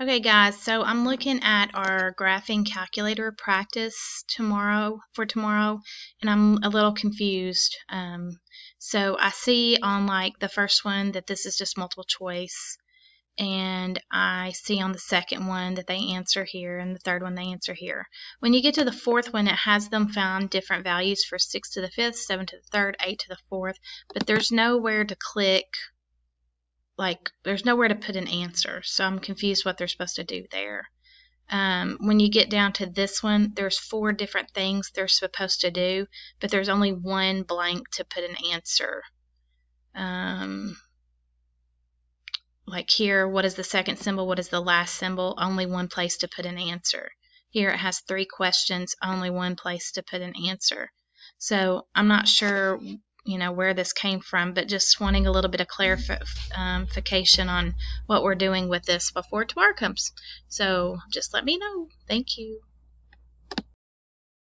Okay, guys, so I'm looking at our graphing calculator practice for tomorrow, and I'm a little confused. So I see on like the first one that this is just multiple choice, and I see on the second one that they answer here, and the third one they answer here. When you get to the fourth one, it has them found different values for 6 to the 5th, 7 to the 3rd, 8 to the 4th, but there's nowhere to click. Like, there's nowhere to put an answer, so I'm confused what they're supposed to do there. When you get down to this one, there's 4 different things they're supposed to do, but there's only one blank to put an answer. Like here, what is the second symbol? What is the last symbol? Only one place to put an answer. Here it has 3 questions, only one place to put an answer. So I'm not sure where this came from, but just wanting a little bit of clarification on what we're doing with this before tomorrow comes. So just let me know. Thank you.